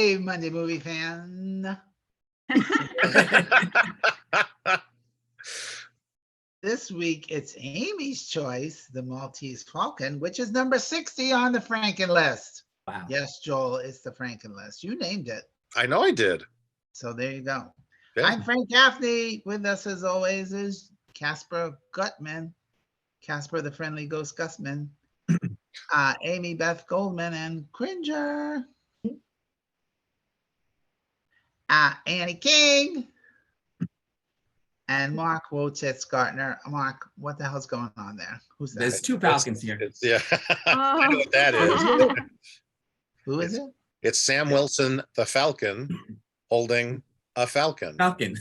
Hey, Monday movie fan. This week, it's Amy's choice, the Maltese Falcon, which is number 60 on the Franken list. Wow. Yes, Joel, it's the Franken list. You named it. I know I did. So there you go. Yeah. I'm Frank Gaffney. With us, as always, is Casper Gutman, Casper the Friendly Ghost Gusman, Amy Beth Goldman, and Cringer. Annie King. And Mark Wojcicki Gartner. Mark, what the hell's going on there? Who's that? There's two Falcons here. Yeah, I know what that is. Who is it? It's Sam Wilson, the Falcon, holding a falcon. Falcon.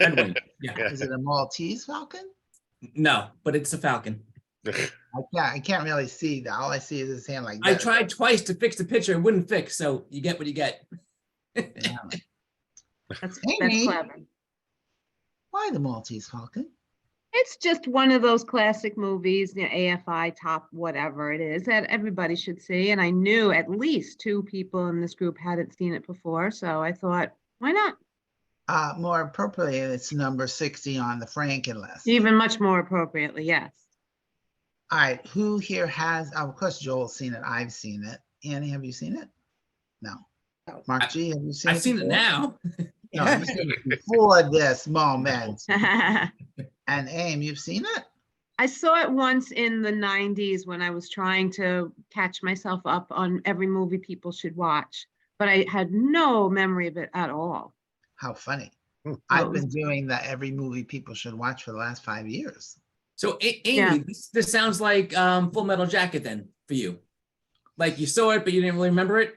Red Wing. Yeah. Is it a Maltese Falcon? No, but it's a Falcon. I can't really see. All I see is his hand like that. I tried twice to fix the picture. It wouldn't fix, so you get what you get. Yeah. That's Amy. clever. Why the Maltese Falcon? It's just one of those classic movies, you know, AFI top, whatever it is, that everybody should see. And I knew at least two people in this group hadn't seen it before. So I thought, why not? More appropriately, it's number 60 on the Franken list. Even much more appropriately, yes. All right, who here has, of course, Joel's seen it. I've seen it. Annie, have you seen it? No. Mark G, have you seen it? I've seen it now. No, you've seen it before this moment. And Aim, you've seen it? I saw it once in the 90s when I was trying to catch myself up on every movie people should watch, but I had no memory of it at all. How funny. I've been doing that every movie people should watch for the last 5 years. So, Amy, Yeah. this sounds like Full Metal Jacket then for you. Like you saw it, but you didn't really remember it?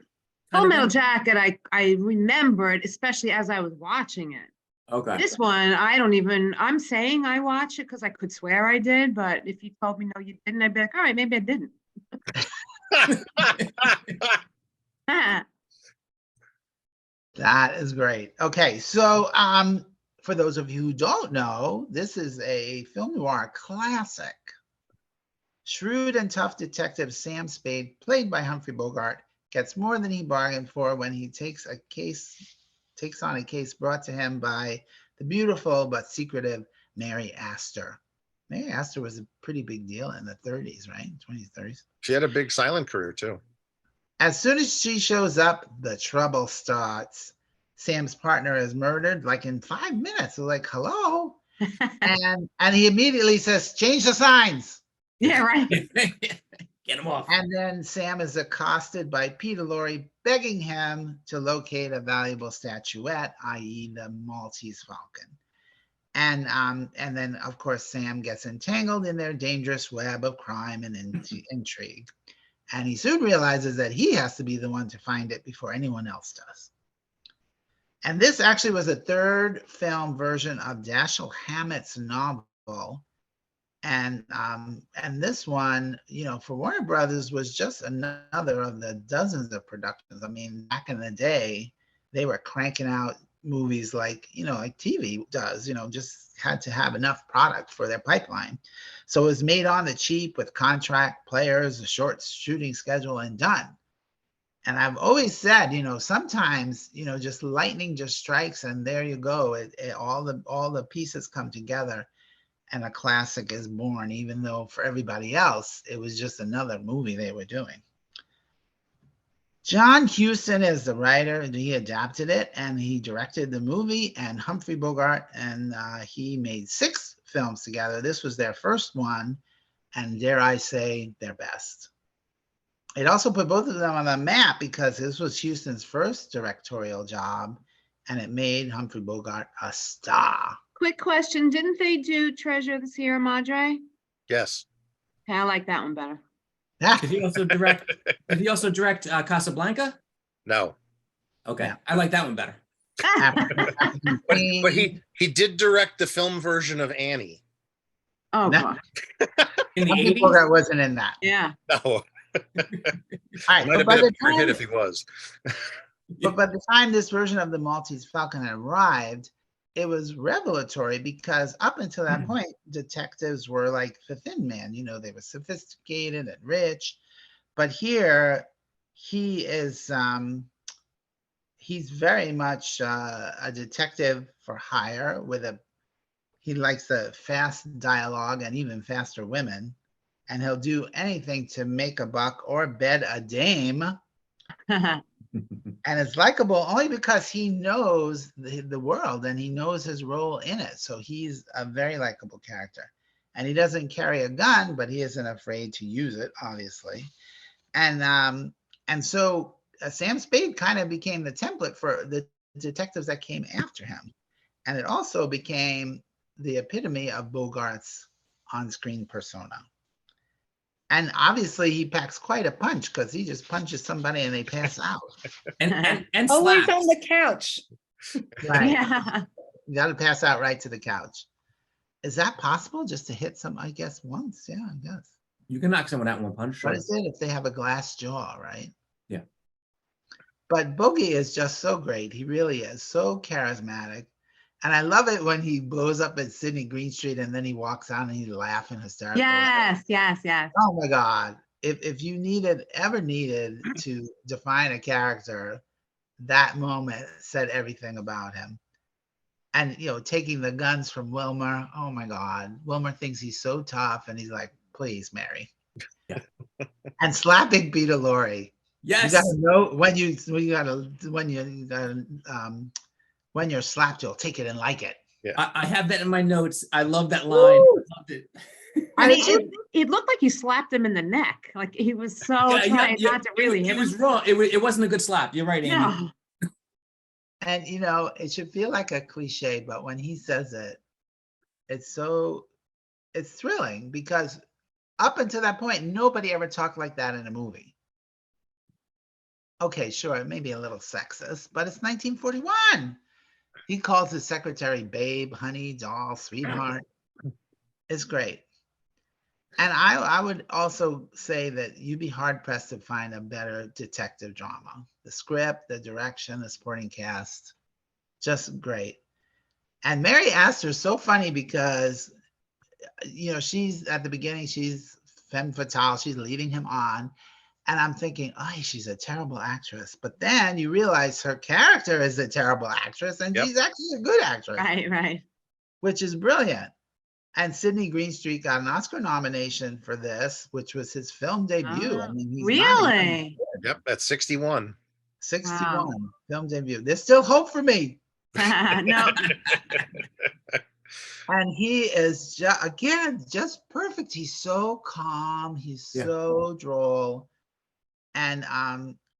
Full Metal Jacket, I remembered, especially as I was watching it. Okay. This one, I'm saying I watched it because I could swear I did, but if you told me no, you didn't, I'd be like, all right, maybe I didn't. That is great. Okay, so for those of you who don't know, this is a film noir classic. Shrewd and tough detective Sam Spade, played by Humphrey Bogart, gets more than he bargained for when he takes on a case brought to him by the beautiful but secretive Mary Astor. Mary Astor was a pretty big deal in the 30s, right? 20s, 30s. She had a big silent career too. As soon as she shows up, the trouble starts. Sam's partner is murdered like in 5 minutes. So like, hello. and he immediately says, change the signs. Yeah, right. Get him off. And then Sam is accosted by Peter Lorre, begging him to locate a valuable statuette, i.e. the Maltese Falcon. And then, of course, Sam gets entangled in their dangerous web of crime and intrigue. And he soon realizes that he has to be the one to find it before anyone else does. And this actually was a third film version of Dashiell Hammett's novel. And this one, you know, for Warner Brothers was just another of the dozens of productions. I mean, back in the day, they were cranking out movies like, you know, like TV does, you know, just had to have enough product for their pipeline. So it was made on the cheap with contract players, a short shooting schedule, and done. And I've always said, you know, sometimes, you know, just lightning just strikes and there you go. All the pieces come together and a classic is born, even though for everybody else, it was just another movie they were doing. John Huston is the writer. He adapted it and he directed the movie, and Humphrey Bogart, and he made 6 films together. This was their first one, and dare I say, their best. It also put both of them on the map because this was Huston's first directorial job, and it made Humphrey Bogart a star. Quick question. Didn't they do Treasure of the Sierra Madre? Yes. Okay, I like that one better. Did he also direct? Did he also direct Casablanca? No. Okay, Yeah. I like that one better. But he did direct the film version of Annie. Oh, No. God. In the Humphrey 80s? Bogart wasn't in that. Yeah. No. All right, Might have been a bigger hit if he was. But by the time this version of the Maltese Falcon arrived, it was revelatory because up until that point, detectives were like the thin man. You know, they were sophisticated and rich. But here, he is he's very much a detective for hire he likes the fast dialogue and even faster women, and he'll do anything to make a buck or bed a dame. And it's likable only because he knows the world and he knows his role in it. So he's a very likable character. And he doesn't carry a gun, but he isn't afraid to use it, obviously. And so Sam Spade kind of became the template for the detectives that came after him. And it also became the epitome of Bogart's on-screen persona. And obviously he packs quite a punch because he just punches somebody and they pass out. and Always slaps. on the couch. Right. Yeah. You got to pass out right to the couch. Is that possible? Just to hit some, I guess, once? Yeah, I guess. You can knock someone out in one punch. Sure. What is it if they have a glass jaw, right? Yeah. But Bogey is just so great. He really is so charismatic. And I love it when he blows up at Sydney Greenstreet and then he walks out and he's laughing hysterically. Yes, yes, yes. Oh my God. If you ever needed to define a character, that moment said everything about him. And, taking the guns from Wilmer. Oh my God. Wilmer thinks he's so tough and he's like, please, Mary. Yeah. And slapping Peter Lorre. Yes. You gotta know when you're slapped, you'll take it and like it. I have that in my notes. I love that line. I loved it. And it looked like he slapped him in the neck. Like he was so trying not to really hit him. It was wrong. It wasn't a good slap. You're right, Amy. Yeah. And it should feel like a cliche, but when he says it, it's thrilling because up until that point, nobody ever talked like that in a movie. Okay, sure, it may be a little sexist, but it's 1941. He calls his secretary babe, honey, doll, sweetheart. It's great. And I would also say that you'd be hard pressed to find a better detective drama. The script, the direction, the supporting cast, just great. And Mary Astor's so funny because, she's at the beginning, she's femme fatale, she's leading him on. And I'm thinking, oh, she's a terrible actress. But then you realize her character is a terrible actress and she's actually a good actress. Right. Which is brilliant. And Sydney Greenstreet got an Oscar nomination for this, which was his film debut. I mean, he's really? Yep, at 61. 61, film debut. There's still hope for me. No. And he is just perfect. He's so calm. He's so droll. And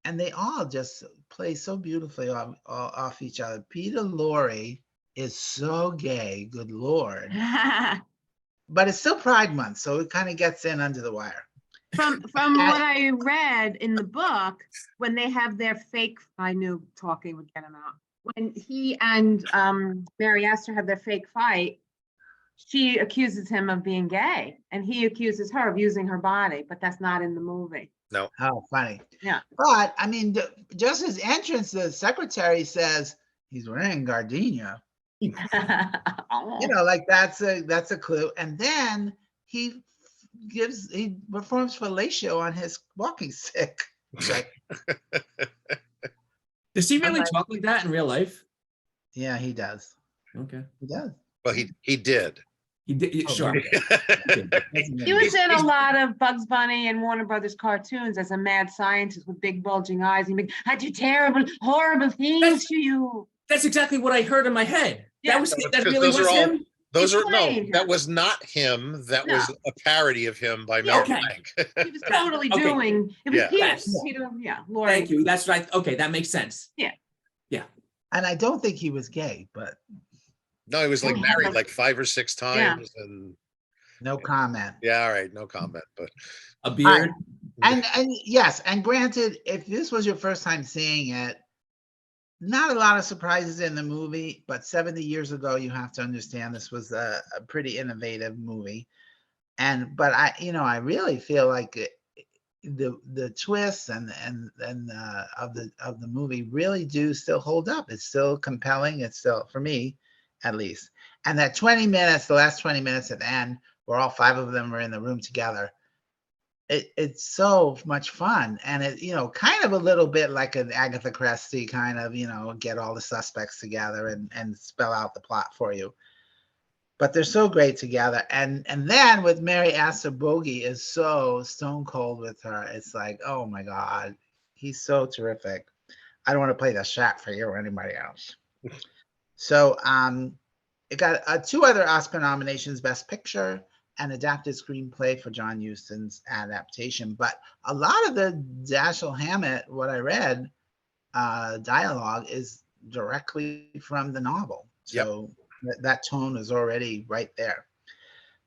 they all just play so beautifully off each other. Peter Lorre is so gay, good Lord. But it's still Pride Month, so it kind of gets in under the wire. From what I read in the book, when they have their fake, I knew talking would get him out. When he and Mary Astor have their fake fight, she accuses him of being gay, and he accuses her of using her body, but that's not in the movie. No. Oh, funny. Yeah. But I mean, just his entrance, the secretary says he's wearing gardenia. Like that's a clue. And then he performs fellatio on his walking stick. Does he really talk like that in real life? Yeah, he does. Okay. He does. Well, he did. He did. Sure. He was in a lot of Bugs Bunny and Warner Brothers cartoons as a mad scientist with big bulging eyes. I do terrible, horrible things to you. That's exactly what I heard in my head. Yeah. That really was him. That was not him. That was a parody of him by Mel Blanc. He was totally doing. It was Yeah. Peter. Lorre. Thank you. That's right. Okay, that makes sense. Yeah. And I don't think he was gay, but No, he was like married like 5 or 6 times, and no comment. yeah, all right, no comment. But A beard. And yes, and granted, if this was your first time seeing it, not a lot of surprises in the movie, but 70 years ago, you have to understand this was a pretty innovative movie. But I really feel like the twists and of the movie really do still hold up. It's still compelling. It's still, for me, at least. And that 20 minutes, the last 20 minutes at the end, where all 5 of them are in the room together, it's so much fun, and it, kind of a little bit like an Agatha Christie kind of, get all the suspects together and spell out the plot for you. But they're so great together, and then with Mary Astor Bogey is so stone cold with her. It's like, oh my God, he's so terrific. I don't want to play the shot for you or anybody else. So it got 2 other Oscar nominations: Best Picture and Adapted Screenplay for John Huston's adaptation. But a lot of the Dashiell Hammett, what I read, dialogue is directly from the novel. So that tone is already right there.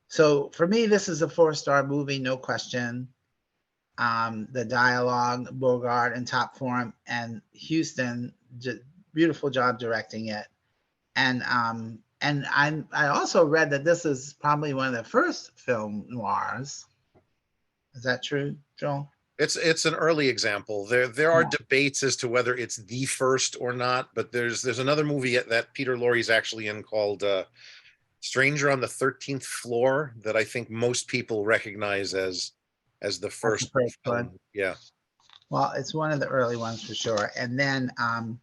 So for me, this is a 4-star movie, no question. The dialogue, Bogart in top form, and Huston, beautiful job directing it. And I also read that this is probably one of the first film noirs. Is that true, Joel? It's an early example. There are debates as to whether it's the first or not, but there's another movie that Peter Lorre's actually in called Stranger on the 13th Floor that I think most people recognize as the first first film. one. Yeah. Well, it's one of the early ones for sure. And then and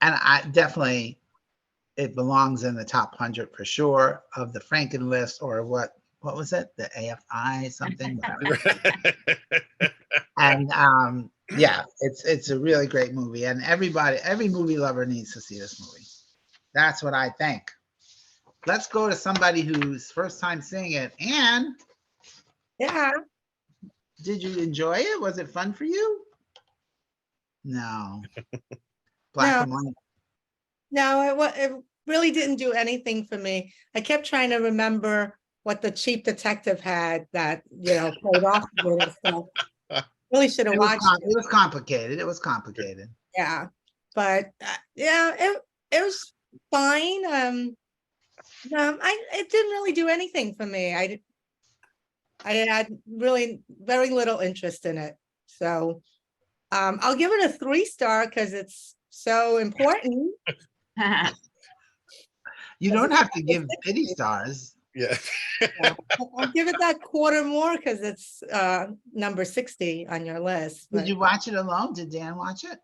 I definitely, it belongs in the top 100 for sure of the Franken list, or what was it? The AFI something. And yeah, it's a really great movie, and every movie lover needs to see this movie. That's what I think. Let's go to somebody who's first time seeing it. Anne, Yeah. did you enjoy it? Was it fun for you? No. Black and white. No, it really didn't do anything for me. I kept trying to remember what the Cheap Detective had that, played off of it and stuff. Really should have watched it. It was complicated. It was complicated. Yeah. But it was fine. It didn't really do anything for me. I had really very little interest in it. So I'll give it a 3-star because it's so important. You don't have to give pity stars. Yeah. I'll give it that quarter more because it's number 60 on your list. Did you watch it alone? Did Dan watch it?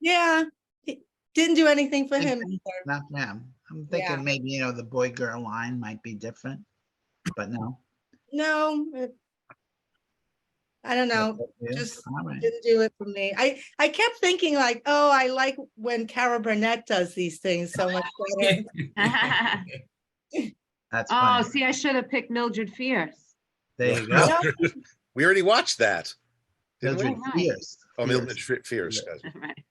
Yeah, it didn't do anything for him either. Not for him. I'm thinking maybe, the boy-girl line might be different, but no. No, I don't know. Just didn't do it for me. I kept thinking like, oh, I like when Cara Burnett does these things so much better. That's Oh, funny. see, I should have picked Mildred Fierce. There you go. We already watched that. Didn't Mildred we? Fierce. Oh, Mildred Fierce, guys. Right.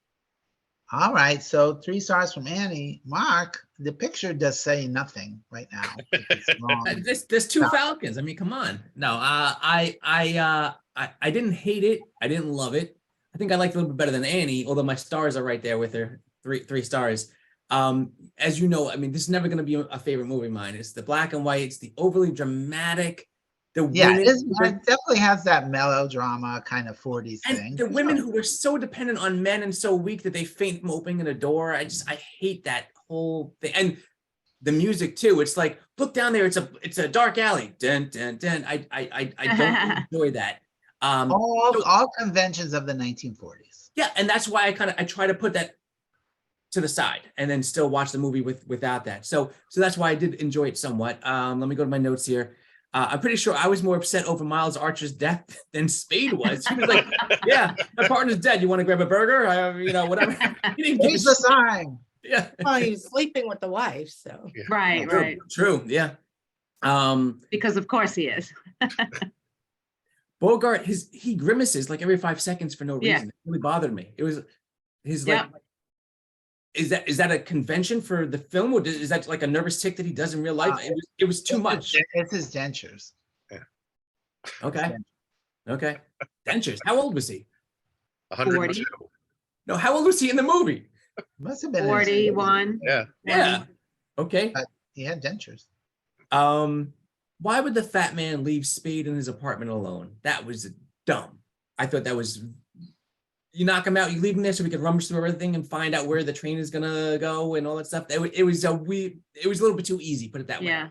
All right, so 3 stars from Annie. Mark, the picture does say nothing right now. It's wrong. There's 2 Falcons. I mean, come on. No, I didn't hate it. I didn't love it. I think I liked it a little bit better than Annie, although my stars are right there with her 3 stars. As you know, I mean, this is never going to be a favorite movie of mine. It's the black and white. It's the overly dramatic. It definitely has that melodrama kind of 40s thing. The women who were so dependent on men and so weak that they faint from opening a door. I hate that whole thing. And the music too. It's like, look down there. It's a dark alley. Dun, dun, dun. I don't enjoy that. All conventions of the 1940s. Yeah, and that's why I try to put that to the side and then still watch the movie without that. So that's why I did enjoy it somewhat. Let me go to my notes here. I'm pretty sure I was more upset over Miles Archer's death than Spade was. He was like, yeah, my partner's dead. You want to grab a burger? Whatever. He didn't Here's the sign. Yeah. Well, he was sleeping with the wife, so. Yeah. Right. True. Yeah. Because of course he is. Bogart, he grimaces like every 5 seconds for no reason. Yeah. It really bothered me. It was like, is that a convention for the film, or is that like a nervous tick that he does in real life? It was too much. It's his dentures. Yeah. Okay. Dentures. How old was he? 102. No, how old was he in the movie? Must have been 41. Yeah. Yeah. Okay. He had dentures. Why would the fat man leave Spade in his apartment alone? That was dumb. I thought that was, you knock him out, you leave him there so we could rummage through everything and find out where the train is gonna go and all that stuff. It was a little bit too easy, put it that way. Yeah.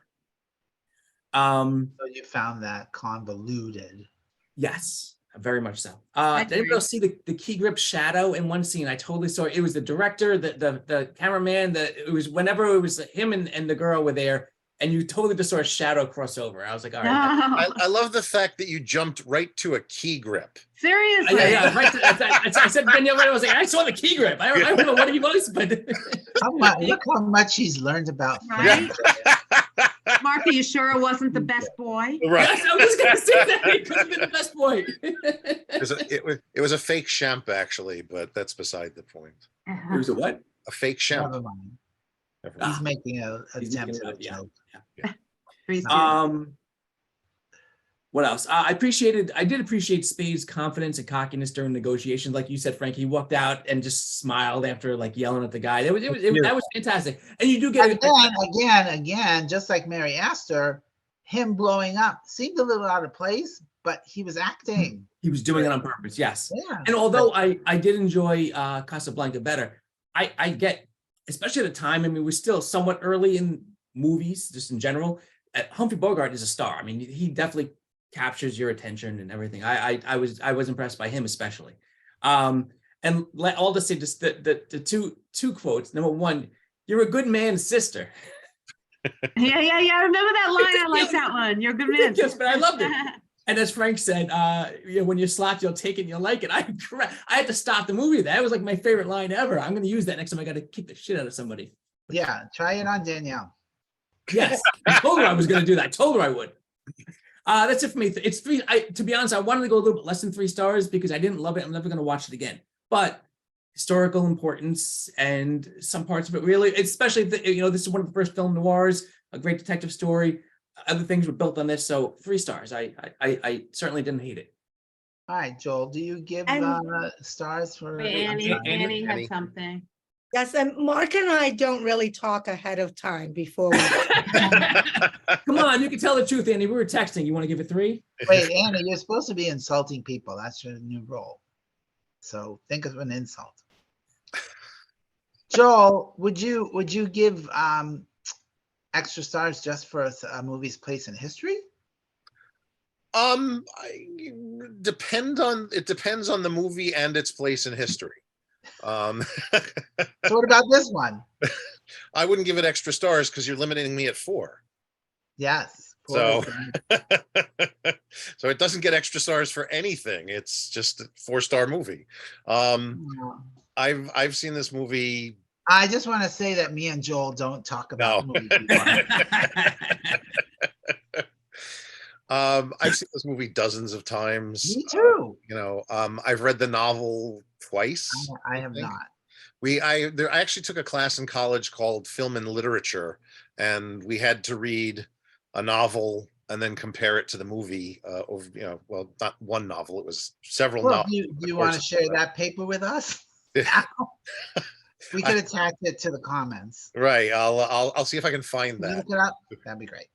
So you found that convoluted. Yes. very much so. I Did anybody agree. else see the key grip shadow in one scene? I totally saw it. It was the director, the cameraman, it was whenever it was him and the girl were there, and you totally just saw a shadow cross over. I was like, all right. I love the fact that you jumped right to a key grip. Seriously. Yeah, right. I said Danielle, I was like, I saw the key grip. I don't know what he was, but Look how much he's learned about Right? French. Mark, are you sure it wasn't the best boy? Right. yes, I was just gonna say that he could have been the best boy. It was a fake champ, actually, but that's beside the point. It was a what? A fake champ. Never mind. Never mind. He's making a He's attempt making at it a up, joke. Three's good. What else? I did appreciate Spade's confidence and cockiness during negotiations. Like you said, Frank, he walked out and just smiled after like yelling at the guy. That was fantastic. And you do get Again, just like Mary Astor, him blowing up seemed a little out of place, but he was acting. he was doing it on purpose. Yes. Yeah. And although I did enjoy Casablanca better, I get, especially at the time, I mean, we're still somewhat early in movies, just in general. Humphrey Bogart is a star. I mean, he definitely captures your attention and everything. I was impressed by him especially. And I'll just say just the two quotes. Number one, "You're a good man's sister." Yeah. I remember that line. I like that one. You're a good man. Yes, but I loved it. And as Frank said, when you're slapped, you'll take it and you'll like it. I had to stop the movie. That was like my favorite line ever. I'm going to use that next time I got to kick the shit out of somebody. Yeah, try it on Danielle. Yes, I told her I was going to do that. I told her I would. That's it for me. It's 3. To be honest, I wanted to go a little bit less than 3 stars because I didn't love it. I'm never going to watch it again. But historical importance and some parts of it really, especially this is one of the first film noirs, a great detective story. Other things were built on this, so 3 stars. I certainly didn't hate it. All right, Joel, do you give And- stars for Annie had something. Yes, and Mark and I don't really talk ahead of time before we. Come on, you can tell the truth, Andy. We were texting. You want to give it 3? Wait, Annie, you're supposed to be insulting people. That's your new role. So think of an insult. Joel, would you give extra stars just for a movie's place in history? It depends on the movie and its place in history. So what about this one? I wouldn't give it extra stars because you're limiting me at 4. Yes. So, so it doesn't get extra stars for anything. It's just a 4-star movie. I've seen this movie. I just want to say that me and Joel don't talk about movies. I've seen this movie dozens of times. Me too. I've read the novel twice. I have not. I actually took a class in college called Film and Literature, and we had to read a novel and then compare it to the movie. Well, not one novel; it was several novels. Do you want to share that paper with us? We could attach it to the comments. Right. I'll see if I can find that. Look it up. That'd be great.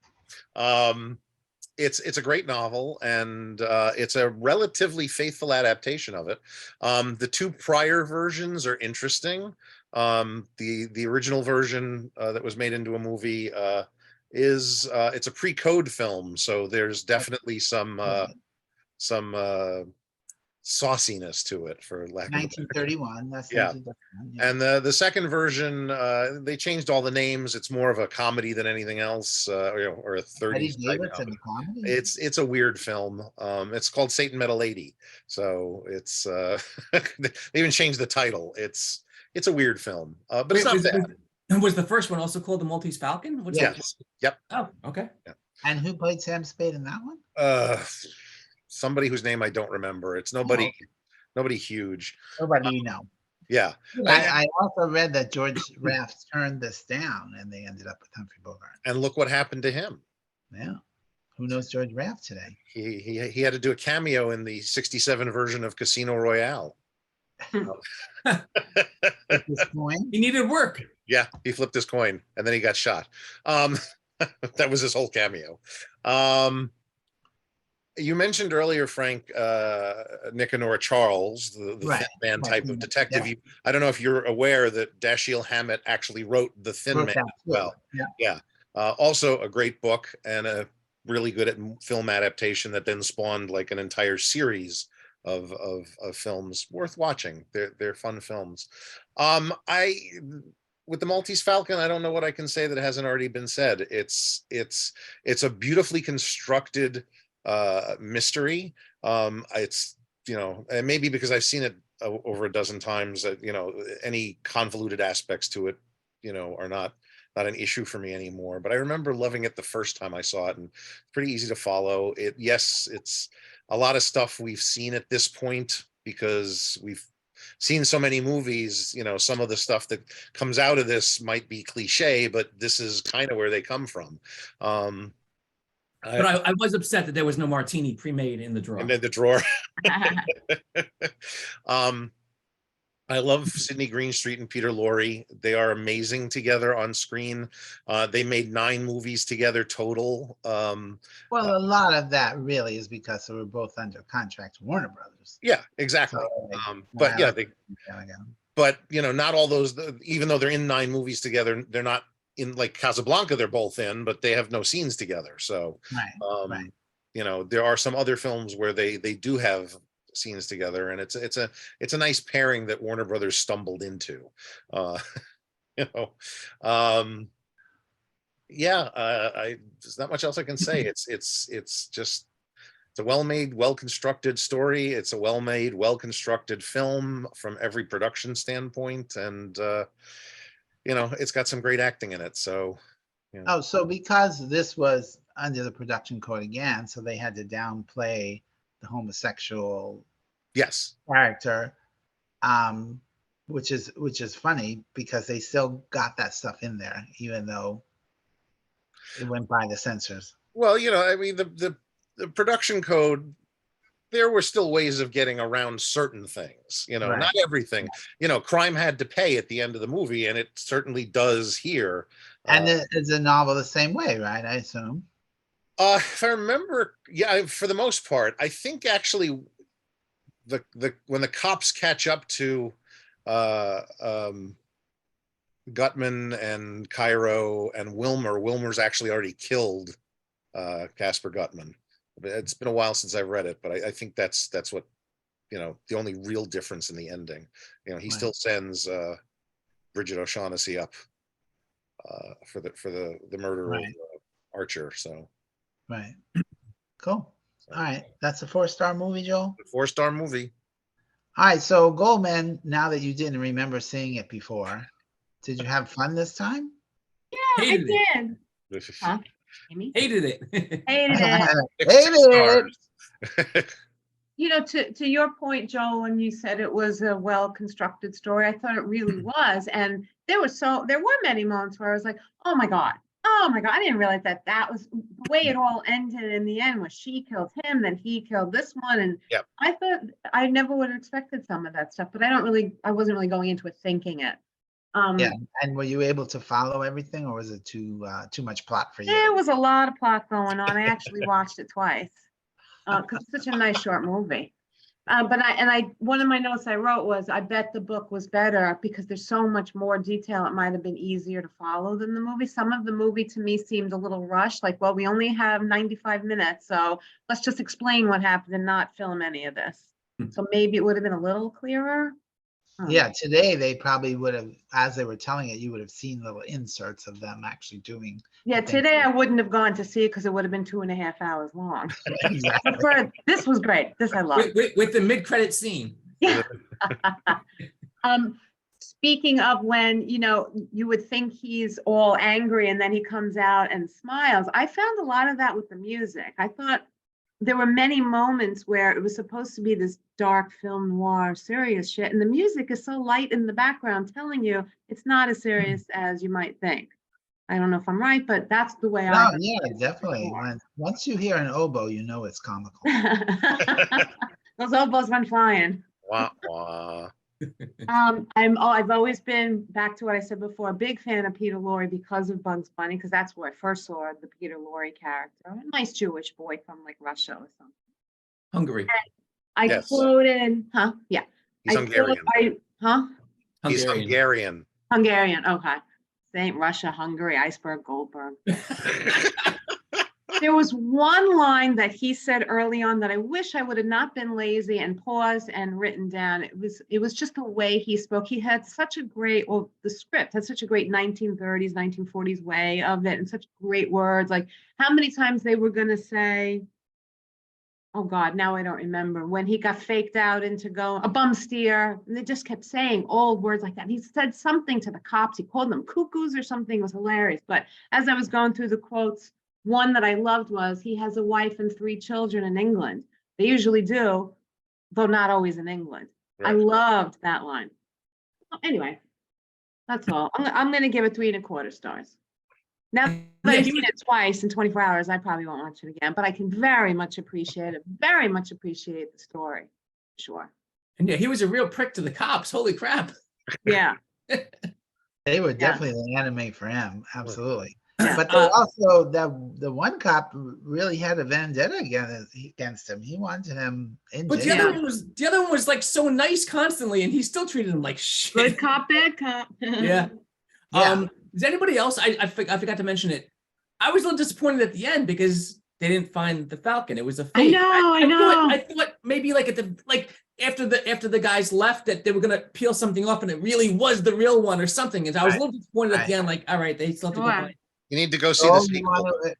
It's a great novel, and it's a relatively faithful adaptation of it. The 2 prior versions are interesting. The original version that was made into a movie it's a pre-code film, so there's definitely some sauciness to it, for lack of 1931. That's Yeah. 1931, And the second version, they changed all the names. It's more of a comedy than anything else, or a 30s Eddie type Davidson comedy. comedy. It's a weird film. It's called Satan Met a Lady, so it's they even changed the title. It's a weird film, but it's not bad. Was the first one also called The Maltese Falcon? Yes. Yep. Oh, okay. And who played Sam Spade in that one? Somebody whose name I don't remember. It's nobody huge. Nobody you know. Yeah. I also read that George Raft turned this down, and they ended up with Humphrey Bogart. And look what happened to him. Yeah. Who knows George Raft today? He had to do a cameo in the 67 version of Casino Royale. At this point. He needed work. Yeah, he flipped his coin and then he got shot. That was his whole cameo. You mentioned earlier, Frank, Nicanor Charles, the Right, Thin Man right, type of detective. yeah. I don't know if you're aware that Dashiell Hammett actually wrote The Thin Wrote Man that as well. too, Yeah. Also a great book and a really good at film adaptation that then spawned like an entire series of films worth watching. They're fun films. With the Maltese Falcon, I don't know what I can say that hasn't already been said. It's a beautifully constructed mystery. It's, and maybe because I've seen it over a dozen times, that any convoluted aspects to it are not an issue for me anymore. But I remember loving it the first time I saw it, and pretty easy to follow. Yes, it's a lot of stuff we've seen at this point because we've seen so many movies. Some of the stuff that comes out of this might be cliche, but this is kind of where they come from. But I was upset that there was no martini pre-made in the drawer. And then the drawer. I love Sidney Greenstreet and Peter Lorre. They are amazing together on screen. They made 9 movies together total. Well, a lot of that really is because they were both under contract to Warner Brothers. Yeah, exactly. So, but yeah, but not all those, even though they're in 9 movies together, they're not in, like Casablanca, they're both in, but they have no scenes together. So, right. There are some other films where they do have scenes together, and it's a nice pairing that Warner Brothers stumbled into. There's not much else I can say. It's a well-made, well-constructed story. It's a well-made, well-constructed film from every production standpoint, and it's got some great acting in it. So, so because this was under the production code again, so they had to downplay the homosexual character, which is funny because they still got that stuff in there, even though it went by the censors. Well, I mean, the production code, there were still ways of getting around certain things, Right. Not everything. Crime had to pay at the end of the movie, and it certainly does here. And is a novel the same way, right? I assume. If I remember, yeah, for the most part, I think actually when the cops catch up to Gutman and Cairo and Wilmer's actually already killed Casper Gutman. It's been a while since I've read it, but I think that's what, the only real difference in the ending. He still sends Bridget O'Shaughnessy up for the murder of Archer. So. Right. Cool. All right. That's a 4-star movie, Joel? 4-star movie. All right. So Goldman, now that you didn't remember seeing it before, did you have fun this time? Yeah, Hated I did. Huh? Amy? Hated it. Hated it. Hated it. To your point, Joel, when you said it was a well-constructed story, I thought it really was. And there were many moments where I was like, oh my God, I didn't realize that was the way it all ended in the end, was she killed him, then he killed this one. And yep. I thought I never would have expected some of that stuff, but I wasn't really going into it thinking it. Yeah. And were you able to follow everything, or was it too much plot for you? There was a lot of plot going on. I actually watched it twice because it's such a nice short movie. But one of my notes I wrote was, I bet the book was better because there's so much more detail. It might have been easier to follow than the movie. Some of the movie to me seemed a little rushed, like, well, we only have 95 minutes, so let's just explain what happened and not film any of this. So maybe it would have been a little clearer. Yeah, today they probably would have, as they were telling it, you would have seen little inserts of them actually doing. Yeah, today I wouldn't have gone to see it because it would have been 2.5 hours long. Exactly. But this was great. This I love. With the mid-credit scene. Yeah. Speaking of when, you would think he's all angry and then he comes out and smiles, I found a lot of that with the music. I thought there were many moments where it was supposed to be this dark film noir, serious shit, and the music is so light in the background, telling you it's not as serious as you might think. I don't know if I'm right, but that's the way I. Yeah, definitely. Once you hear an oboe, you know it's comical. Those oboes went flying. Wah, wah. I've always been, back to what I said before, a big fan of Peter Lorre because of Bugs Bunny, because that's where I first saw the Peter Lorre character, a nice Jewish boy from like Russia or something. Hungary. And I quoted, Yeah. He's Hungarian. He's Hungarian. Hungarian. Okay. Saint Russia, Hungary, Iceberg, Goldberg. There was one line that he said early on that I wish I would have not been lazy and paused and written down. It was just the way he spoke. He had such a great, well, the script had such a great 1930s, 1940s way of it, and such great words. Like how many times they were going to say, oh God, now I don't remember, when he got faked out into going a bum steer, and they just kept saying old words like that. He said something to the cops. He called them cuckoos or something. It was hilarious. But as I was going through the quotes, one that I loved was, he has a wife and 3 children in England. They usually do, though not always in England. I Right. loved that line. Well, anyway, that's all. I'm going to give it 3.25 stars. Now that Yeah, I've he seen was- it twice in 24 hours, I probably won't watch it again, but I can very much appreciate it. Very much appreciate the story. Sure. And yeah, he was a real prick to the cops. Holy crap. Yeah. They were definitely the anime for him, absolutely. Yeah, But they also, the one cop really had a vendetta against him. He wanted him in but the jail. other one was like so nice constantly, and he still treated him like shit. Good cop, bad cop. Yeah. Yeah. Is anybody else? I forgot to mention it. I was a little disappointed at the end because they didn't find the Falcon. It was a fake. I know. I thought maybe like after the guys left that they were gonna peel something off and it really was the real one or something. And I was a little disappointed at the end. Like, all right, they still have to go Sure. find. You need to go see Joel, the do you sequel. want to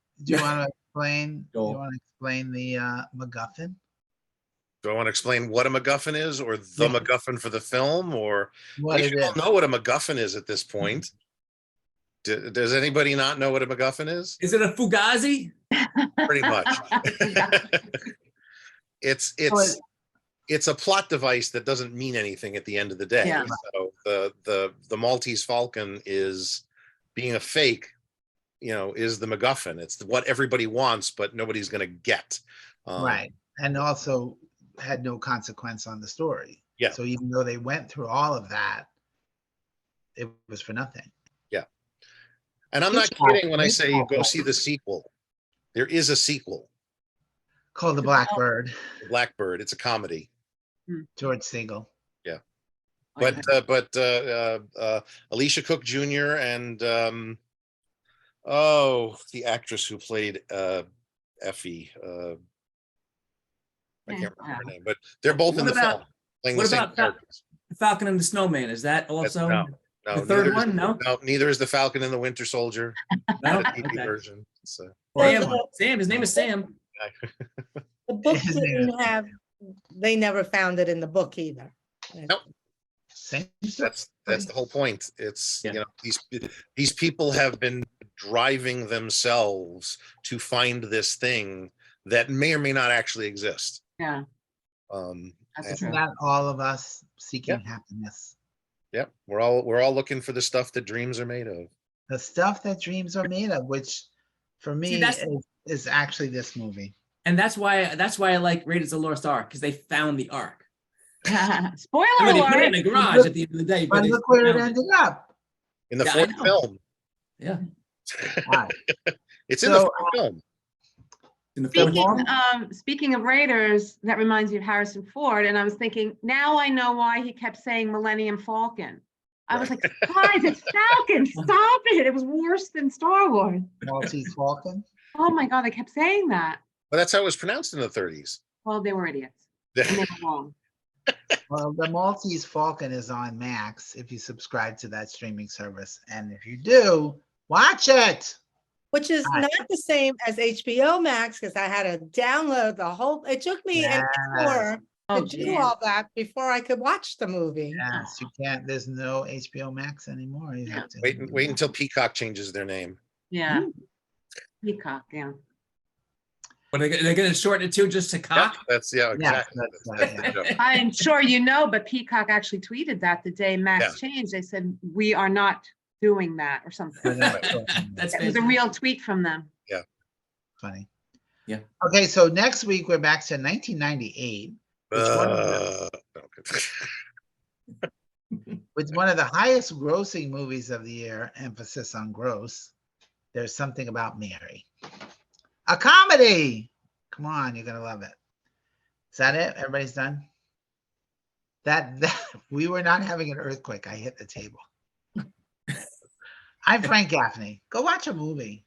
explain? Do you Joel. want to explain the MacGuffin? Do I want to explain what a MacGuffin is, or the Yeah. MacGuffin for the film, or What we it should all is? know what a MacGuffin is at this point? Does anybody not know what a MacGuffin is? Is it a Fugazi? Pretty much. It's a plot device that doesn't mean anything at the end of the day. Yeah. So the Maltese Falcon is being a fake, is the MacGuffin. It's what everybody wants, but nobody's going to get. Right. And also had no consequence on the story. Yeah. So even though they went through all of that, it was for nothing. Yeah. And I'm not kidding when I say go see the sequel. There is a sequel, Called The Blackbird, Blackbird. It's a comedy. George Segal. But Alicia Cook Jr. and the actress who played Effie. I can't remember her name, but they're both in What the about- film playing what the same about characters. Falcon and the Snowman. Is that also No, the third neither one? is, No. neither is the Falcon and the Winter Soldier. No? The TV Okay. version. So Sam. His name is Sam. The book His name didn't is- have, they never found it in the book either. Nope. Same that's the whole point. It's Yeah. these people have been driving themselves to find this thing that may or may not actually exist. Yeah, Um, that's and- true. Isn't that all of us seeking happiness? Yep, we're all looking for the stuff that dreams are made of. The stuff that dreams are made of, which for me that's- is actually this movie. And that's why I like Raiders of the Lost Ark, because they found the Ark. Spoiler I mean, they put it in alert. a garage at the end of the day. But they look where it found ended up. In the Yeah, I fourth know. film. Yeah. Wow. It's in the So, fourth film. In the film. Speaking of Raiders, that reminds me of Harrison Ford, and I was thinking, now I know why he kept saying Millennium Falcon. I was like, guys, it's Falcon, stop it. It was worse than Star Wars. Maltese Falcon. Oh my God, they kept saying that. But that's how it was pronounced in the 30s. Well, they were idiots, and they were wrong. Well, the Maltese Falcon is on Max if you subscribe to that streaming service. And if you do, watch it. Which is Right. not the same as HBO Max, because I had to download the whole, it took me an hour Oh, to do geez. all that before I could watch the movie. Yes, you can't. There's no HBO Max anymore. You have to Wait until Peacock changes their name. Yeah. Peacock, yeah. But they're going to shorten it to just to cock. That's Yes, exactly. that's the joke. I'm sure you know, but Peacock actually tweeted that the day Max changed. They said, we are not doing that or something. That's It was a real tweet from them. funny. Yeah. Okay, so next week we're back to 1998. With one of the highest grossing movies of the year, emphasis on gross. There's Something About Mary. A comedy. Come on, you're gonna love it. Is that it? Everybody's done? That we were not having an earthquake. I hit the table. I'm Frank Gaffney. Go watch a movie.